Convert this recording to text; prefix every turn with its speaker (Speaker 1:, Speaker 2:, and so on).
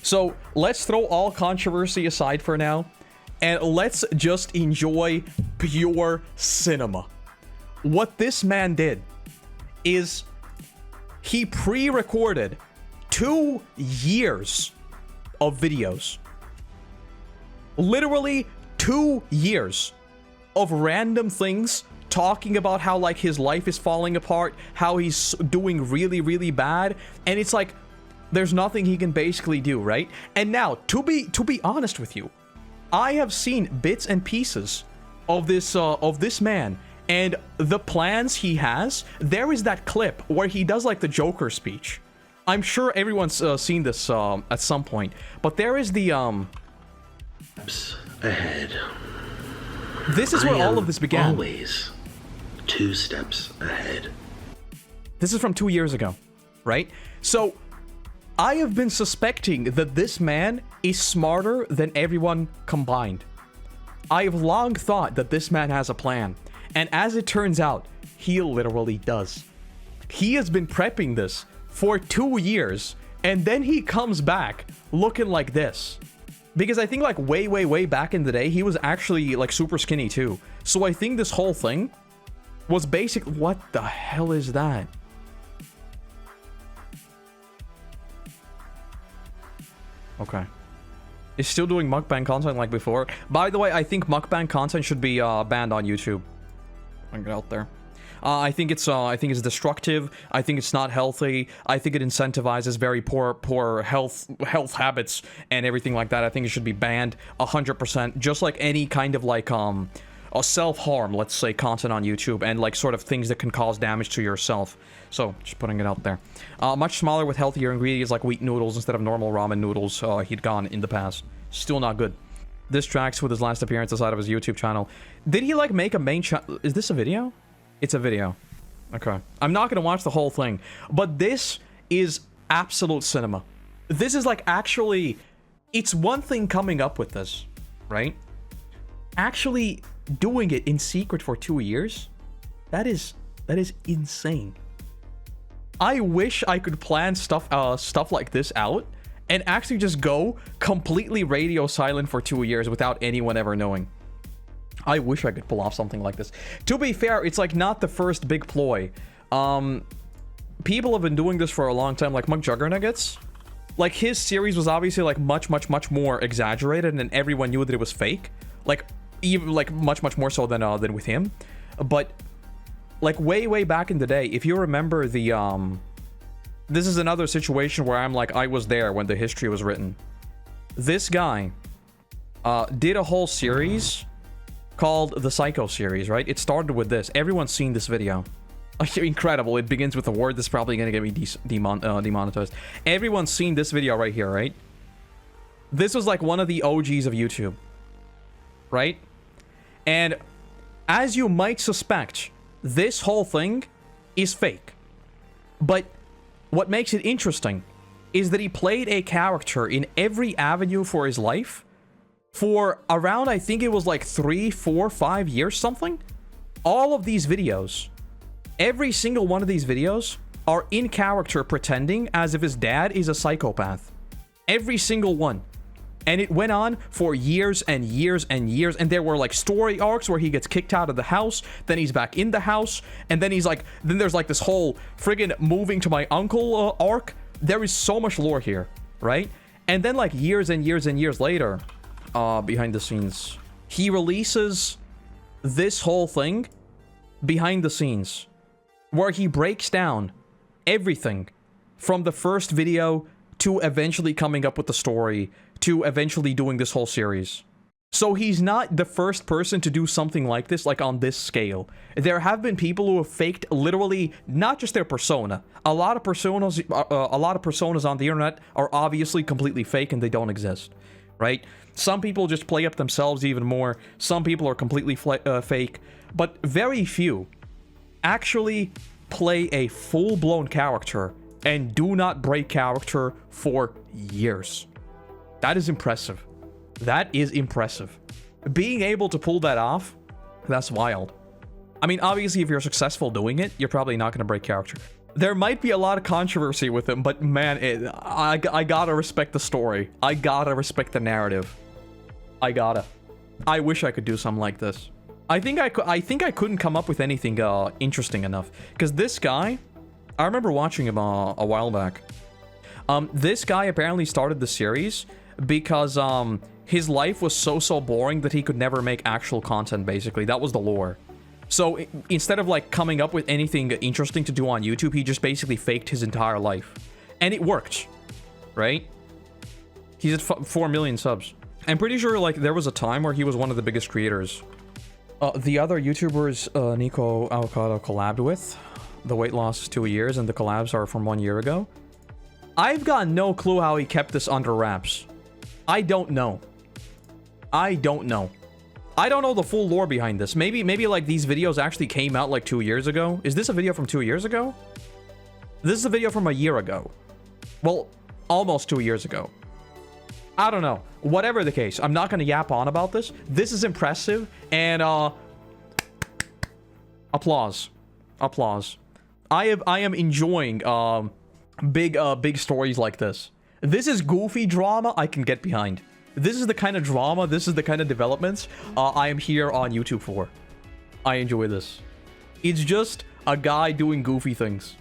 Speaker 1: So let's throw all controversy aside for now, and let's just enjoy pure cinema. What this man did is he pre-recorded 2 years of videos. Literally 2 years of random things talking about how like his life is falling apart, how he's doing really, really bad, and it's like there's nothing he can basically do, right? And now, to be honest with you, I have seen bits and pieces of this man and the plans he has. There is that clip where he does like the Joker speech. I'm sure everyone's seen this at some point, but there is the
Speaker 2: steps ahead.
Speaker 1: This is where all of this began.
Speaker 2: Always 2 steps ahead.
Speaker 1: This is from 2 years ago, right? So I have been suspecting that this man is smarter than everyone combined. I have long thought that this man has a plan, and as it turns out, he literally does. He has been prepping this for 2 years, and then he comes back looking like this. Because I think like way back in the day, he was actually like super skinny too. So I think this whole thing was basic. What the hell is that? Okay. Is still doing mukbang content like before. By the way, I think mukbang content should be banned on YouTube. I'll get out there. I think it's destructive. I think it's not healthy. I think it incentivizes very poor health habits and everything like that. I think it should be banned 100%. Just like any kind of like a self-harm, let's say, content on YouTube, and like sort of things that can cause damage to yourself. So just putting it out there. Much smaller with healthier ingredients like wheat noodles instead of normal ramen noodles he'd gone in the past. Still not good. This tracks with his last appearance aside of his YouTube channel. Did he like make a main channel? Is this a video? It's a video. Okay. I'm not gonna watch the whole thing, but this is absolute cinema. This is like actually, it's one thing coming up with this, right? Actually doing it in secret for 2 years, that is insane. I wish I could plan stuff like this out and actually just go completely radio silent for 2 years without anyone ever knowing. I wish I could pull off something like this. To be fair, it's like not the first big ploy. People have been doing this for a long time, like McJuggernuggets. Like his series was obviously like much more exaggerated, and everyone knew that it was fake. Like even like much more so than with him. But like way back in the day, if you remember the this is another situation where I'm like, I was there when the history was written. This guy did a whole series called the Psycho series, right? It started with this. Everyone's seen this video. Incredible. It begins with a word that's probably gonna get me demonetized. Everyone's seen this video right here, right? This was like one of the OGs of YouTube, right? And as you might suspect, this whole thing is fake. But what makes it interesting is that he played a character in every avenue for his life for around, I think it was like 3, 4, 5 years, something. All of these videos, every single one of these videos are in character pretending as if his dad is a psychopath. Every single one. And it went on for years and years and years, and there were like story arcs where he gets kicked out of the house, then he's back in the house, and then he's like, then there's like this whole friggin' moving to my uncle arc. There is so much lore here, right? And then like years and years and years later, behind the scenes, he releases this whole thing behind the scenes where he breaks down everything from the first video to eventually coming up with the story to eventually doing this whole series. So he's not the first person to do something like this, like on this scale. There have been people who have faked literally not just their persona. A lot of personas on the internet are obviously completely fake and they don't exist, right? Some people just play up themselves even more. Some people are completely fake, but very few actually play a full-blown character and do not break character for years. That is impressive. That is impressive. Being able to pull that off, that's wild. I mean, obviously, if you're successful doing it, you're probably not going to break character. There might be a lot of controversy with him, but man, I gotta respect the story. I gotta respect the narrative. I wish I could do something like this. I think I couldn't come up with anything interesting enough. Because this guy, I remember watching him a while back. This guy apparently started the series because his life was so boring that he could never make actual content, basically. That was the lore. So instead of like coming up with anything interesting to do on YouTube, he just basically faked his entire life. And it worked, right? He's at 4 million subs. I'm pretty sure like there was a time where he was one of the biggest creators. The other YouTubers Avocado collabed with, the weight loss is 2 years and the collabs are from 1 year ago. I've got no clue how he kept this under wraps. I don't know. I don't know the full lore behind this. Maybe like these videos actually came out like 2 years ago. Is this a video from 2 years ago? This is a video from a year ago. Well, almost 2 years ago. I don't know. Whatever the case, I'm not going to yap on about this. This is impressive, and applause. Applause. I am enjoying big stories like this. This is goofy drama I can get behind. This is the kind of drama, this is the kind of developments I am here on YouTube for. I enjoy this. It's just a guy doing goofy things.